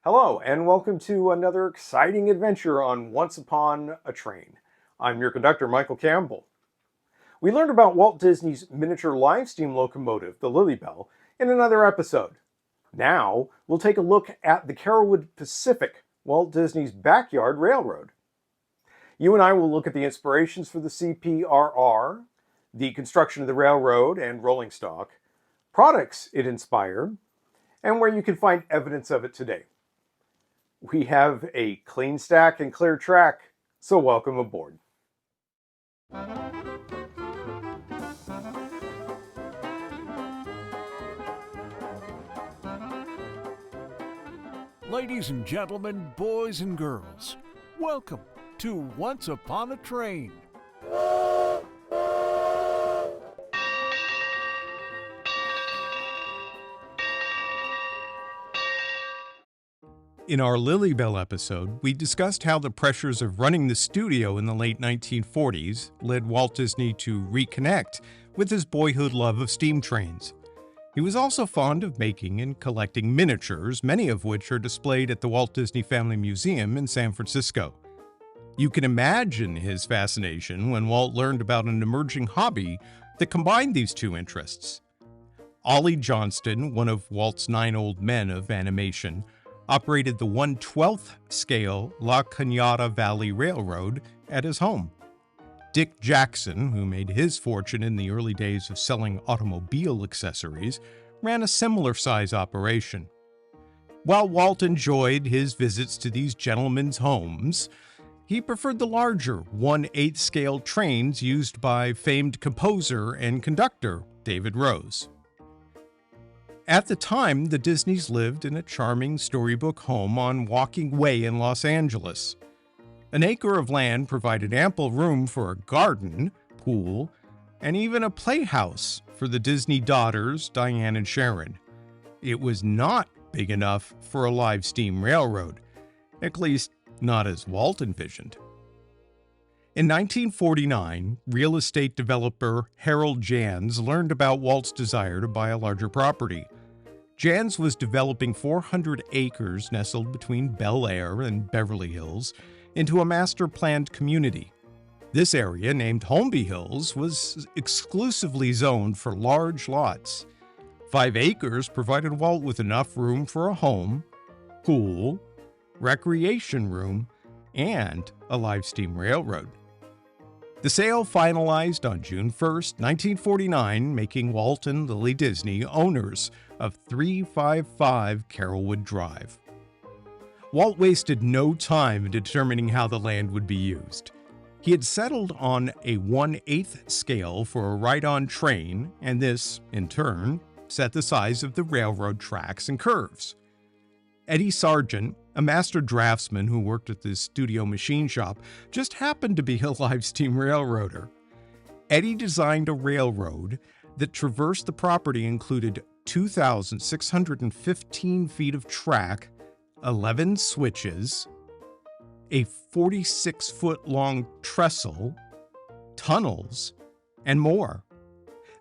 Hello, and welcome to another exciting adventure on Once Upon a Train. I'm your conductor, Michael Campbell. We learned about Walt Disney's miniature live steam locomotive, the Lilly Belle, in another episode. Now, we'll take a look at the Carolwood Pacific, Walt Disney's backyard railroad. You and I will look at the inspirations for the CPRR, the construction of the railroad and rolling stock, products it inspired, and where you can find evidence of it today. We have a clean stack and clear track, so welcome aboard. Ladies and gentlemen, boys and girls, welcome to Once Upon a Train. In our Lilly Belle episode, we discussed how the pressures of running the studio in the late 1940s led Walt Disney to reconnect with his boyhood love of steam trains. He was also fond of making and collecting miniatures, many of which are displayed at the Walt Disney Family Museum in San Francisco. You can imagine his fascination when Walt learned about an emerging hobby that combined these two interests. Ollie Johnston, one of Walt's 9 old men of animation, operated the 1/12th scale La Cañada Valley Railroad at his home. Dick Jackson, who made his fortune in the early days of selling automobile accessories, ran a similar size operation. While Walt enjoyed his visits to these gentlemen's homes, he preferred the larger 1/8 scale trains used by famed composer and conductor David Rose. At the time, the Disneys lived in a charming storybook home on Walking Way in Los Angeles. An acre of land provided ample room for a garden, pool, and even a playhouse for the Disney daughters, Diane and Sharon. It was not big enough for a live steam railroad, at least not as Walt envisioned. In 1949, real estate developer Harold Jans learned about Walt's desire to buy a larger property. Jans was developing 400 acres nestled between Bel Air and Beverly Hills into a master-planned community. This area, named Holmby Hills, was exclusively zoned for large lots. 5 acres provided Walt with enough room for a home, pool, recreation room, and a live steam railroad. The sale finalized on June 1st, 1949, making Walt and Lilly Disney owners of 355 Carolwood Drive. Walt wasted no time in determining how the land would be used. He had settled on a 1/8 scale for a ride-on train, and this, in turn, set the size of the railroad tracks and curves. Eddie Sargent, a master draftsman who worked at the studio machine shop, just happened to be a live steam railroader. Eddie designed a railroad that traversed the property, included 2,615 feet of track, 11 switches, a 46-foot-long trestle, tunnels, and more.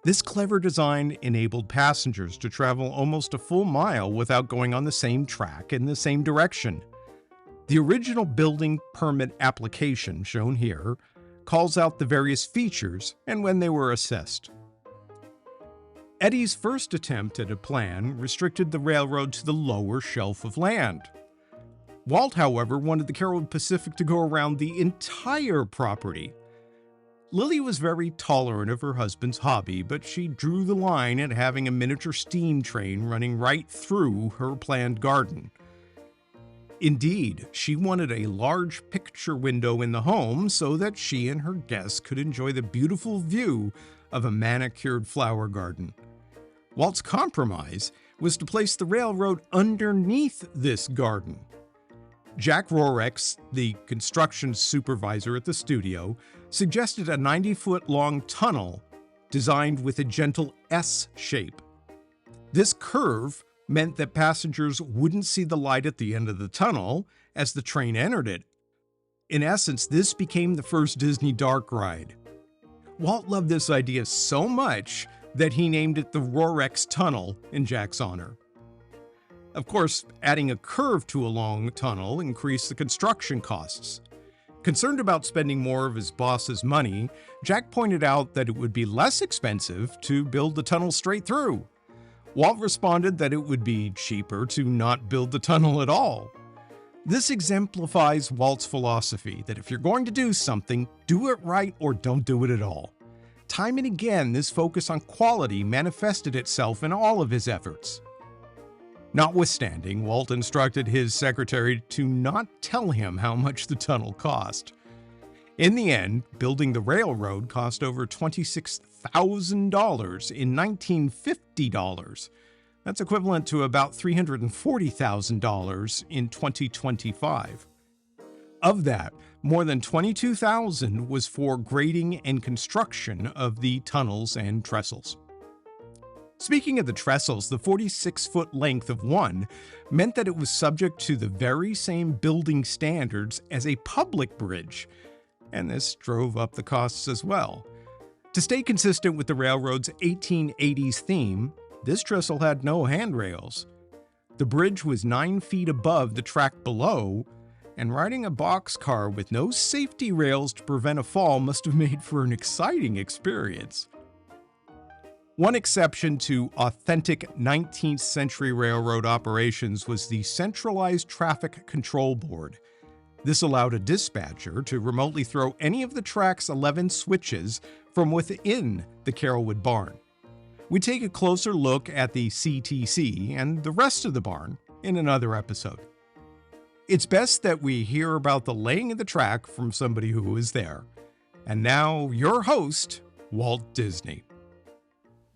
This clever design enabled passengers to travel almost a full mile without going on the same track in the same direction. The original building permit application, shown here, calls out the various features and when they were assessed. Eddie's first attempt at a plan restricted the railroad to the lower shelf of land. Walt, however, wanted the Carolwood Pacific to go around the entire property. Lilly was very tolerant of her husband's hobby, but she drew the line at having a miniature steam train running right through her planned garden. Indeed, she wanted a large picture window in the home so that she and her guests could enjoy the beautiful view of a manicured flower garden. Walt's compromise was to place the railroad underneath this garden. Jack Rorex, the construction supervisor at the studio, suggested a 90-foot-long tunnel designed with a gentle S shape. This curve meant that passengers wouldn't see the light at the end of the tunnel as the train entered it. In essence, this became the first Disney dark ride. Walt loved this idea so much that he named it the Rorex Tunnel in Jack's honor. Of course, adding a curve to a long tunnel increased the construction costs. Concerned about spending more of his boss's money, Jack pointed out that it would be less expensive to build the tunnel straight through. Walt responded that it would be cheaper to not build the tunnel at all. This exemplifies Walt's philosophy that if you're going to do something, do it right or don't do it at all. Time and again, this focus on quality manifested itself in all of his efforts. Notwithstanding, Walt instructed his secretary to not tell him how much the tunnel cost. In the end, building the railroad cost over $26,000 in 1950 dollars. That's equivalent to about $340,000 in 2025. Of that, more than $22,000 was for grading and construction of the tunnels and trestles. Speaking of the trestles, the 46-foot length of one meant that it was subject to the very same building standards as a public bridge, and this drove up the costs as well. To stay consistent with the railroad's 1880s theme, this trestle had no handrails. The bridge was 9 feet above the track below, and riding a boxcar with no safety rails to prevent a fall must have made for an exciting experience. One exception to authentic 19th century railroad operations was the Centralized Traffic Control Board. This allowed a dispatcher to remotely throw any of the track's 11 switches from within the Carolwood barn. We take a closer look at the CTC and the rest of the barn in another episode. It's best that we hear about the laying of the track from somebody who was there. And now, your host, Walt Disney.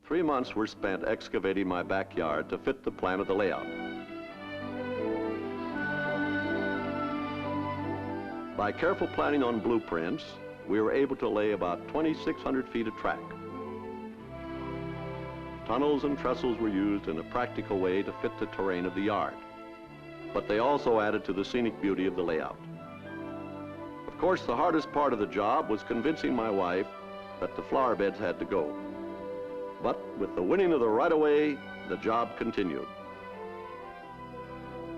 3 months were spent excavating my backyard to fit the plan of the layout. By careful planning on blueprints, we were able to lay about 2,600 feet of track. Tunnels and trestles were used in a practical way to fit the terrain of the yard, but they also added to the scenic beauty of the layout. Of course, the hardest part of the job was convincing my wife that the flower beds had to go. But with the winning of the right-of-way, the job continued.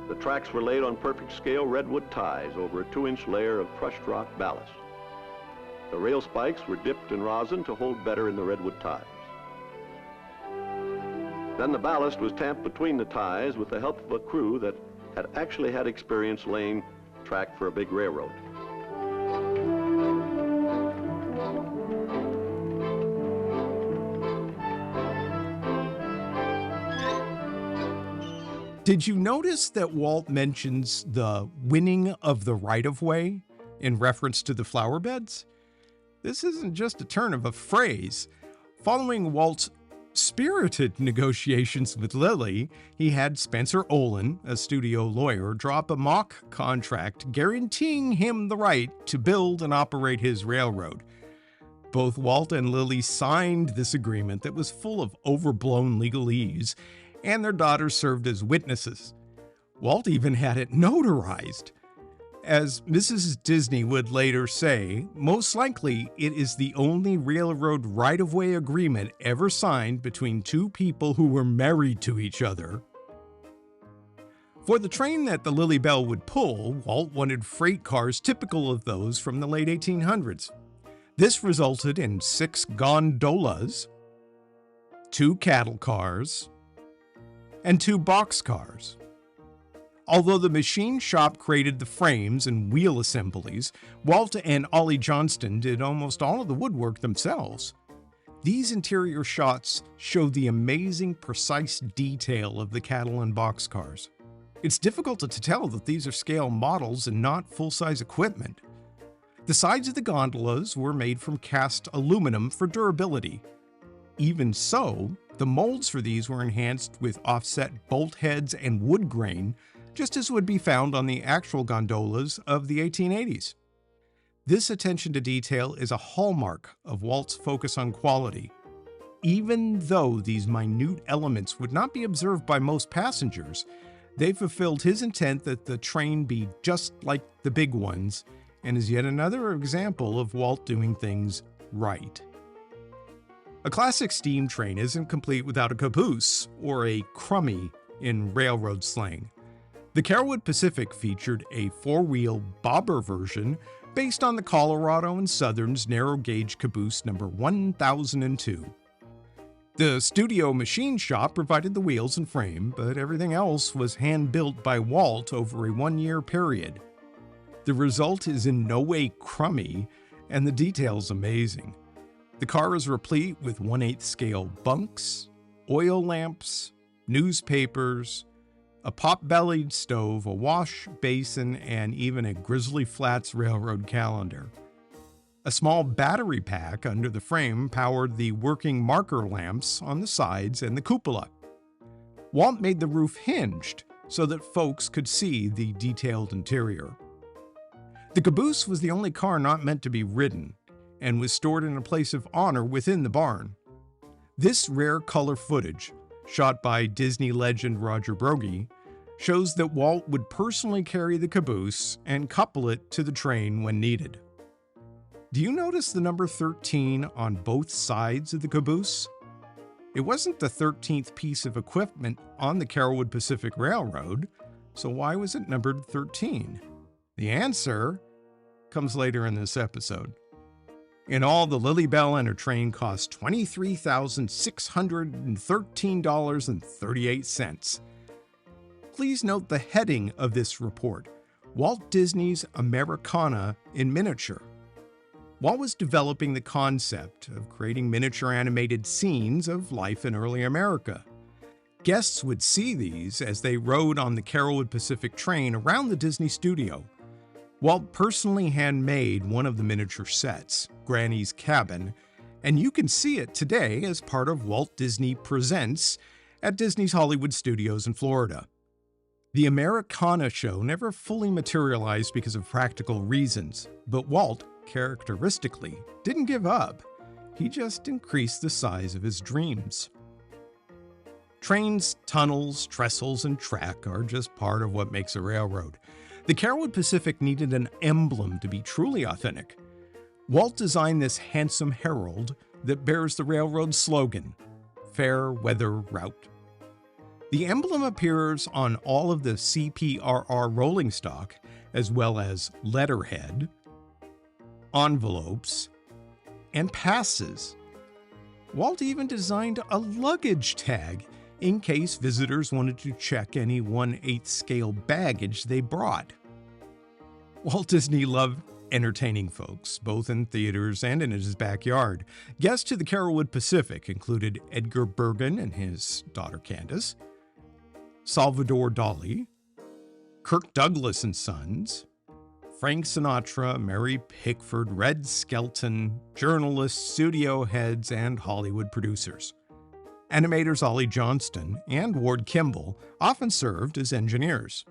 The tracks were laid on perfect scale redwood ties over a 2-inch layer of crushed rock ballast. The rail spikes were dipped in rosin to hold better in the redwood ties. Then the ballast was tamped between the ties with the help of a crew that had actually had experience laying track for a big railroad. Did you notice that Walt mentions the winning of the right-of-way in reference to the flower beds? This isn't just a turn of a phrase. Following Walt's spirited negotiations with Lilly, he had Spencer Olin, a studio lawyer, drop a mock contract guaranteeing him the right to build and operate his railroad. Both Walt and Lilly signed this agreement that was full of overblown legalese, and their daughters served as witnesses. Walt even had it notarized. As Mrs. Disney would later say, most likely it is the only railroad right-of-way agreement ever signed between two people who were married to each other. For the train that the Lilly Belle would pull, Walt wanted freight cars typical of those from the late 1800s. This resulted in 6 gondolas, 2 cattle cars, and 2 boxcars. Although the machine shop created the frames and wheel assemblies, Walt and Ollie Johnston did almost all of the woodwork themselves. These interior shots show the amazing, precise detail of the cattle and boxcars. It's difficult to tell that these are scale models and not full-size equipment. The sides of the gondolas were made from cast aluminum for durability. Even so, the molds for these were enhanced with offset bolt heads and wood grain, just as would be found on the actual gondolas of the 1880s. This attention to detail is a hallmark of Walt's focus on quality. Even though these minute elements would not be observed by most passengers, they fulfilled his intent that the train be just like the big ones, and is yet another example of Walt doing things right. A classic steam train isn't complete without a caboose, or a crummy, in railroad slang. The Carolwood Pacific featured a four-wheel bobber version based on the Colorado and Southern's narrow-gauge caboose number 1002. The studio machine shop provided the wheels and frame, but everything else was hand-built by Walt over a one-year period. The result is in no way crummy, and the detail's amazing. The car is replete with 1/8 scale bunks, oil lamps, newspapers, a pot-bellied stove, a wash basin, and even a Grizzly Flats Railroad calendar. A small battery pack under the frame powered the working marker lamps on the sides and the cupola. Walt made the roof hinged so that folks could see the detailed interior. The caboose was the only car not meant to be ridden, and was stored in a place of honor within the barn. This rare color footage, shot by Disney legend Roger Broggie, shows that Walt would personally carry the caboose and couple it to the train when needed. Do you notice the number 13 on both sides of the caboose? It wasn't the 13th piece of equipment on the Carolwood Pacific Railroad, so why was it numbered 13? The answer comes later in this episode. In all, the Lilly Belle and her train cost $23,613.38. Please note the heading of this report, Walt Disney's Americana in Miniature. Walt was developing the concept of creating miniature animated scenes of life in early America. Guests would see these as they rode on the Carolwood Pacific train around the Disney studio. Walt personally handmade one of the miniature sets, Granny's Cabin, and you can see it today as part of Walt Disney Presents at Disney's Hollywood Studios in Florida. The Americana show never fully materialized because of practical reasons, but Walt, characteristically, didn't give up. He just increased the size of his dreams. Trains, tunnels, trestles, and track are just part of what makes a railroad. The Carolwood Pacific needed an emblem to be truly authentic. Walt designed this handsome herald that bears the railroad's slogan, Fair Weather Route. The emblem appears on all of the CPRR rolling stock, as well as letterhead, envelopes, and passes. Walt even designed a luggage tag in case visitors wanted to check any 1/8 scale baggage they brought. Walt Disney loved entertaining folks, both in theaters and in his backyard. Guests to the Carolwood Pacific included Edgar Bergen and his daughter Candace, Salvador Dali, Kirk Douglas and Sons, Frank Sinatra, Mary Pickford, Red Skelton, journalists, studio heads, and Hollywood producers. Animators Ollie Johnston and Ward Kimball often served as engineers.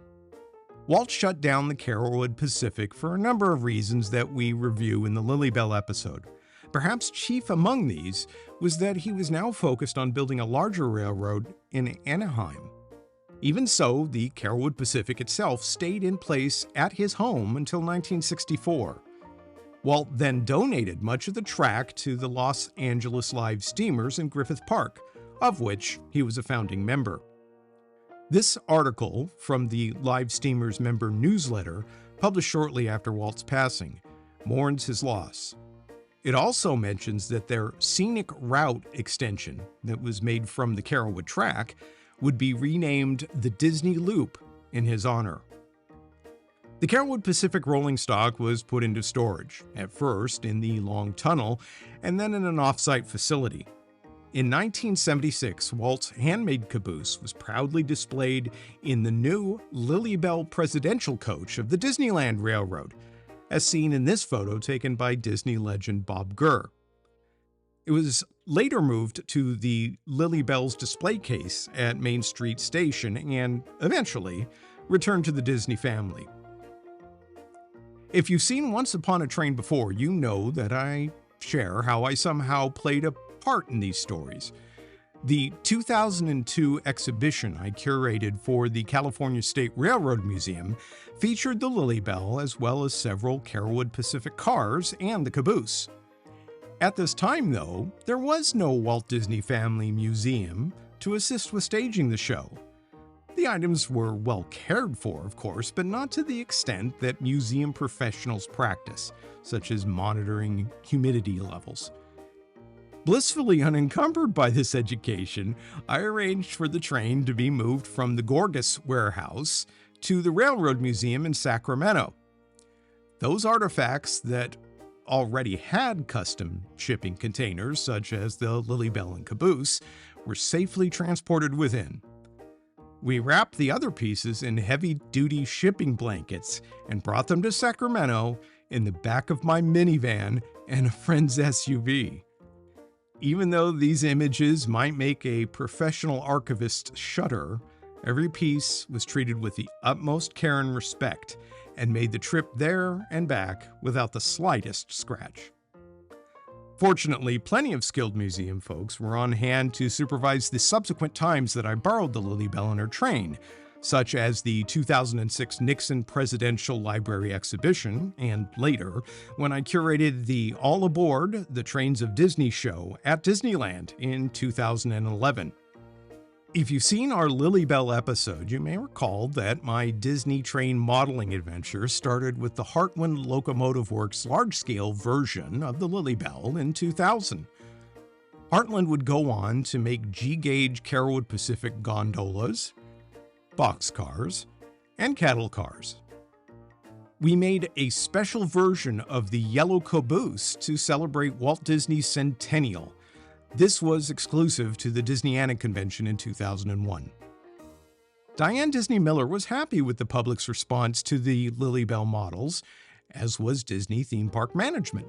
Walt shut down the Carolwood Pacific for a number of reasons that we review in the Lilly Belle episode. Perhaps chief among these was that he was now focused on building a larger railroad in Anaheim. Even so, the Carolwood Pacific itself stayed in place at his home until 1964. Walt then donated much of the track to the Los Angeles Live Steamers in Griffith Park, of which he was a founding member. This article from the Live Steamers member newsletter, published shortly after Walt's passing, mourns his loss. It also mentions that their scenic route extension that was made from the Carolwood track would be renamed the Disney Loop in his honor. The Carolwood Pacific rolling stock was put into storage, at first in the long tunnel and then in an off-site facility. In 1976, Walt's handmade caboose was proudly displayed in the new Lilly Belle presidential coach of the Disneyland Railroad, as seen in this photo taken by Disney legend Bob Gurr. It was later moved to the Lilly Belle's display case at Main Street Station and, eventually, returned to the Disney family. If you've seen Once Upon a Train before, you know that I share how I somehow played a part in these stories. The 2002 exhibition I curated for the California State Railroad Museum featured the Lilly Belle as well as several Carolwood Pacific cars and the caboose. At this time, though, there was no Walt Disney Family Museum to assist with staging the show. The items were well cared for, of course, but not to the extent that museum professionals practice, such as monitoring humidity levels. Blissfully unencumbered by this education, I arranged for the train to be moved from the Gorgas warehouse to the Railroad Museum in Sacramento. Those artifacts that already had custom shipping containers, such as the Lilly, Belle, and caboose, were safely transported within. We wrapped the other pieces in heavy-duty shipping blankets and brought them to Sacramento in the back of my minivan and a friend's SUV. Even though these images might make a professional archivist shudder, every piece was treated with the utmost care and respect and made the trip there and back without the slightest scratch. Fortunately, plenty of skilled museum folks were on hand to supervise the subsequent times that I borrowed the Lilly Belle on her train, such as the 2006 Nixon Presidential Library exhibition, and later, when I curated the All Aboard the Trains of Disney show at Disneyland in 2011. If you've seen our Lilly Belle episode, you may recall that my Disney train modeling adventure started with the Heartland Locomotive Works large-scale version of the Lilly Belle in 2000. Heartland would go on to make G-gauge Carolwood Pacific gondolas, boxcars, and cattle cars. We made a special version of the yellow caboose to celebrate Walt Disney's centennial. This was exclusive to the Disneyana convention in 2001. Diane Disney Miller was happy with the public's response to the Lilly Belle models, as was Disney theme park management.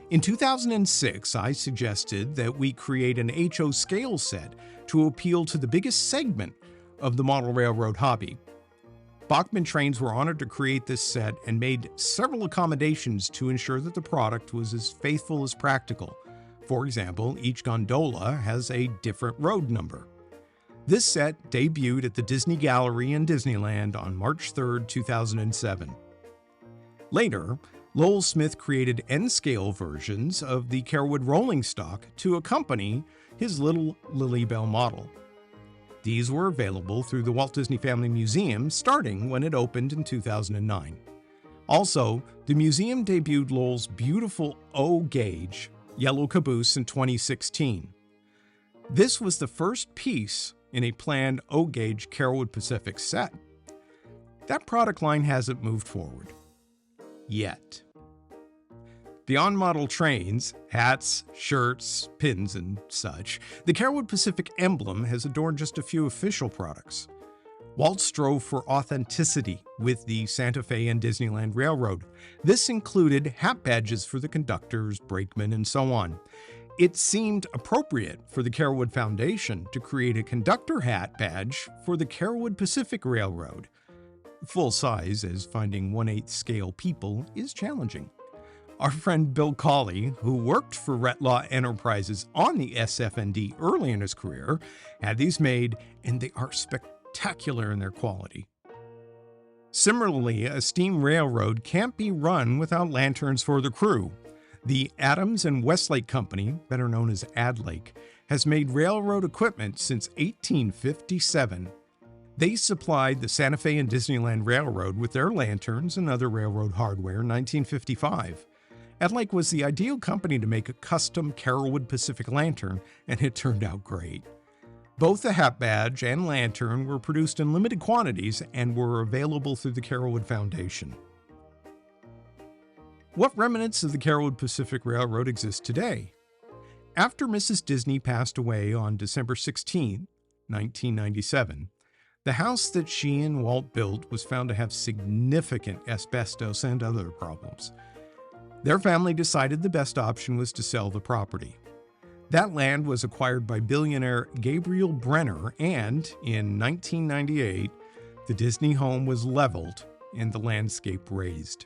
In 2006, I suggested that we create an HO scale set to appeal to the biggest segment of the model railroad hobby. Bachmann Trains were honored to create this set and made several accommodations to ensure that the product was as faithful as practical. For example, each gondola has a different road number. This set debuted at the Disney Gallery in Disneyland on March 3, 2007. Later, Lowell Smith created N-scale versions of the Carolwood rolling stock to accompany his little Lilly Belle model. These were available through the Walt Disney Family Museum starting when it opened in 2009. Also, the museum debuted Lowell's beautiful O-gauge yellow caboose in 2016. This was the first piece in a planned O-gauge Carolwood Pacific set. That product line hasn't moved forward. Yet. Beyond model trains, hats, shirts, pins, and such, the Carolwood Pacific emblem has adorned just a few official products. Walt strove for authenticity with the Santa Fe and Disneyland Railroad. This included hat badges for the conductors, brakemen, and so on. It seemed appropriate for the Carolwood Foundation to create a conductor hat badge for the Carolwood Pacific Railroad. Full size, as finding 1/8 scale people is challenging. Our friend Bill Colley, who worked for Retlaw Enterprises on the SFND early in his career, had these made, and they are spectacular in their quality. Similarly, a steam railroad can't be run without lanterns for the crew. The Adams and Westlake Company, better known as Adlake, has made railroad equipment since 1857. They supplied the Santa Fe and Disneyland Railroad with their lanterns and other railroad hardware in 1955. Adlake was the ideal company to make a custom Carolwood Pacific lantern, and it turned out great. Both the hat badge and lantern were produced in limited quantities and were available through the Carolwood Foundation. What remnants of the Carolwood Pacific Railroad exist today? After Mrs. Disney passed away on December 16, 1997, the house that she and Walt built was found to have significant asbestos and other problems. Their family decided the best option was to sell the property. That land was acquired by billionaire Gabriel Brenner, and in 1998, the Disney home was leveled and the landscape raised.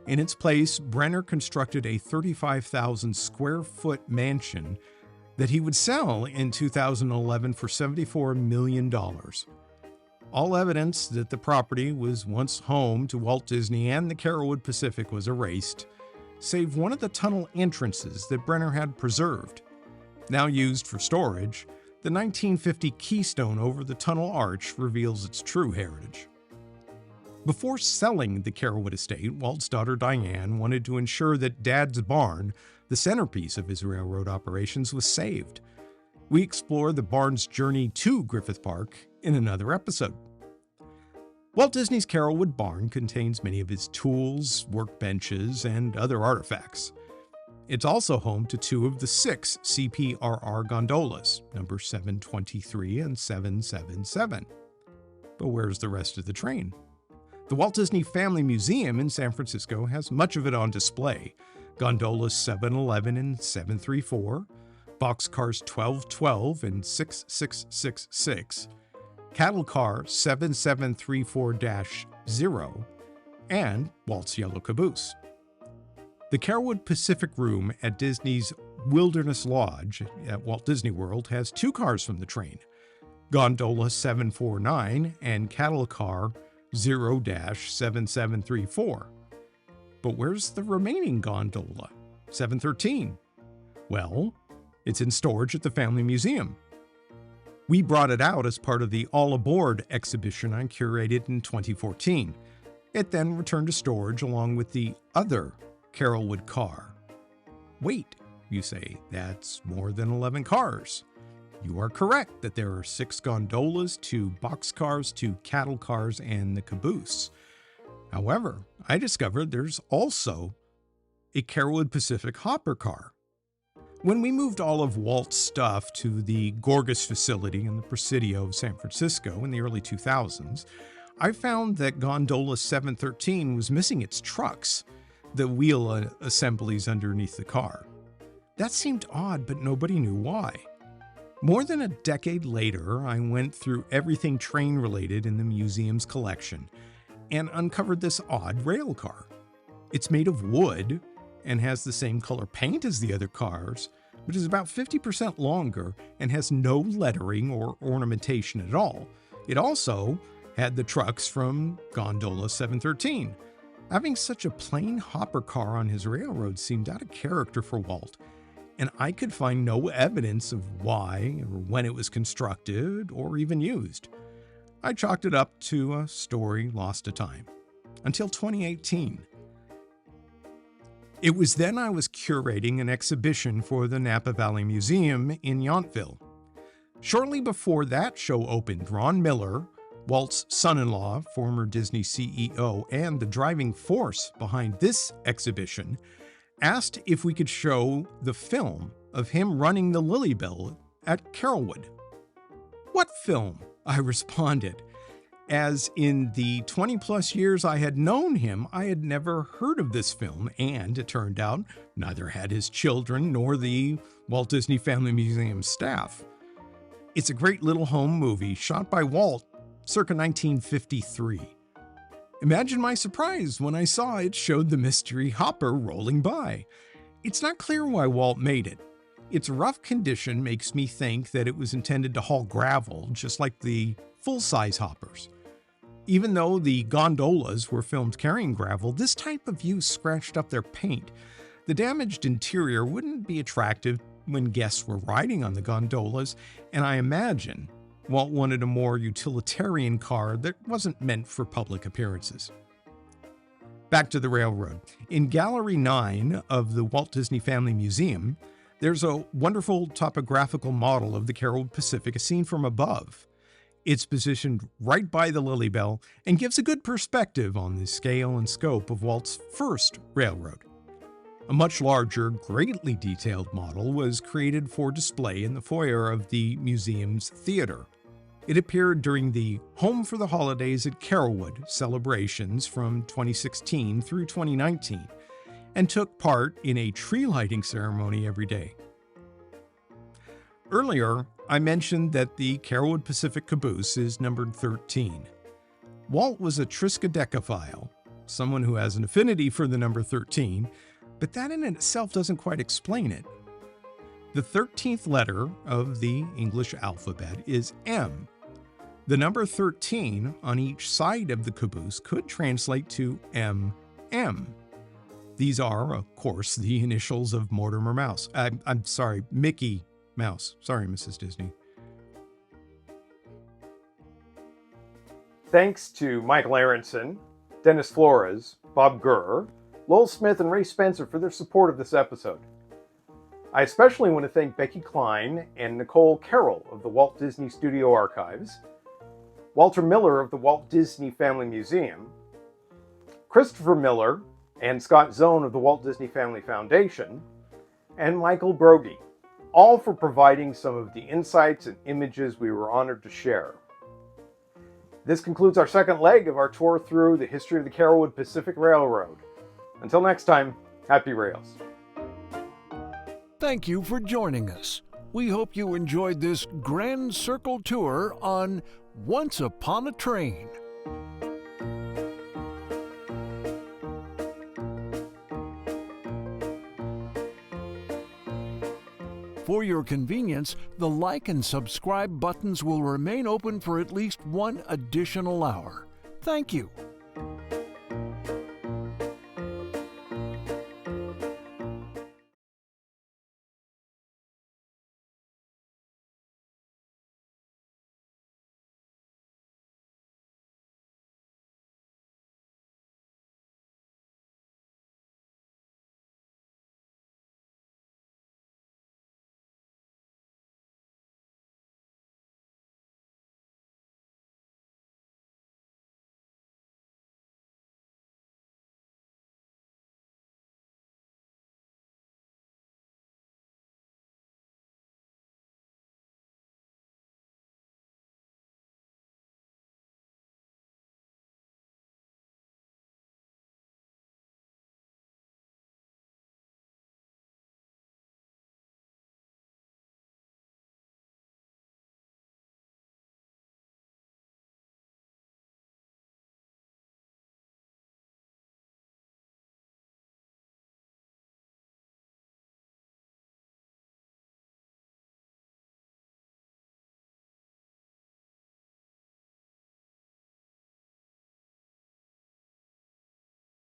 In its place, Brenner constructed a 35,000 square foot mansion that he would sell in 2011 for $74 million. All evidence that the property was once home to Walt Disney and the Carolwood Pacific was erased, save one of the tunnel entrances that Brenner had preserved. Now used for storage, The 1950 keystone over the tunnel arch reveals its true heritage. Before selling the Carolwood estate, Walt's daughter Diane wanted to ensure that Dad's barn, the centerpiece of his railroad operations, was saved. We explore the barn's journey to Griffith Park in another episode. Walt Disney's Carolwood barn contains many of his tools, workbenches, and other artifacts. It's also home to 2 of the 6 CPRR gondolas, number 723 and 777. But where's the rest of the train? The Walt Disney Family Museum in San Francisco has much of it on display. Gondolas 711 and 734, boxcars 1212 and 6666, cattle car 7734-0, and Walt's yellow caboose. The Carolwood Pacific Room at Disney's Wilderness Lodge at Walt Disney World has 2 cars from the train, Gondola 749 and cattle car 0-7734. But where's the remaining gondola, 713? Well, it's in storage at the Family Museum. We brought it out as part of the All Aboard exhibition I curated in 2014. It then returned to storage along with the other Carolwood car. Wait, you say, that's more than 11 cars. You are correct that there are 6 gondolas, 2 boxcars, 2 cattle cars, and the caboose. However, I discovered there's also a Carolwood Pacific hopper car. When we moved all of Walt's stuff to the Gorgas facility in the Presidio of San Francisco in the early 2000s, I found that gondola 713 was missing its trucks, the wheel assemblies underneath the car. That seemed odd, but nobody knew why. More than a decade later, I went through everything train-related in the museum's collection and uncovered this odd rail car. It's made of wood and has the same color paint as the other cars, but is about 50% longer and has no lettering or ornamentation at all. It also had the trucks from Gondola 713. Having such a plain hopper car on his railroad seemed out of character for Walt, and I could find no evidence of why or when it was constructed or even used. I chalked it up to a story lost to time, until 2018. It was then I was curating an exhibition for the Napa Valley Museum in Yountville. Shortly before that show opened, Ron Miller, Walt's son-in-law, former Disney CEO, and the driving force behind this exhibition, asked if we could show the film of him running the Lilly Belle at Carolwood. What film? I responded. As in the 20-plus years I had known him, I had never heard of this film, and it turned out neither had his children nor the Walt Disney Family Museum staff. It's a great little home movie shot by Walt circa 1953. Imagine my surprise when I saw it showed the mystery hopper rolling by. It's not clear why Walt made it. Its rough condition makes me think that it was intended to haul gravel, just like the full-size hoppers. Even though the gondolas were filmed carrying gravel, this type of use scratched up their paint. The damaged interior wouldn't be attractive when guests were riding on the gondolas, and I imagine Walt wanted a more utilitarian car that wasn't meant for public appearances. Back to the railroad. In Gallery 9 of the Walt Disney Family Museum, there's a wonderful topographical model of the Carolwood Pacific seen from above. It's positioned right by the Lilly Belle and gives a good perspective on the scale and scope of Walt's first railroad. A much larger, greatly detailed model was created for display in the foyer of the museum's theater. It appeared during the Home for the Holidays at Carolwood celebrations from 2016 through 2019 and took part in a tree lighting ceremony every day. Earlier, I mentioned that the Carolwood Pacific caboose is numbered 13. Walt was a triskaidekaphile, someone who has an affinity for the number 13, but that in itself doesn't quite explain it. The 13th letter of the English alphabet is M. The number 13 on each side of the caboose could translate to MM. These are, of course, the initials of Mortimer Mouse. Mickey Mouse. Sorry, Mrs. Disney. Thanks to Michael Aronson, Dennis Flores, Bob Gurr, Lowell Smith, and Ray Spencer for their support of this episode. I especially want to thank Becky Klein and Nicole Carroll of the Walt Disney Studio Archives, Walter Miller of the Walt Disney Family Museum, Christopher Miller and Scott Zone of the Walt Disney Family Foundation, and Michael Brody, all for providing some of the insights and images we were honored to share. This concludes our second leg of our tour through the history of the Carolwood Pacific Railroad. Until next time, happy rails. Thank you for joining us. We hope you enjoyed this grand circle tour on Once Upon a Train. For your convenience, the like and subscribe buttons will remain open for at least one additional hour. Thank you.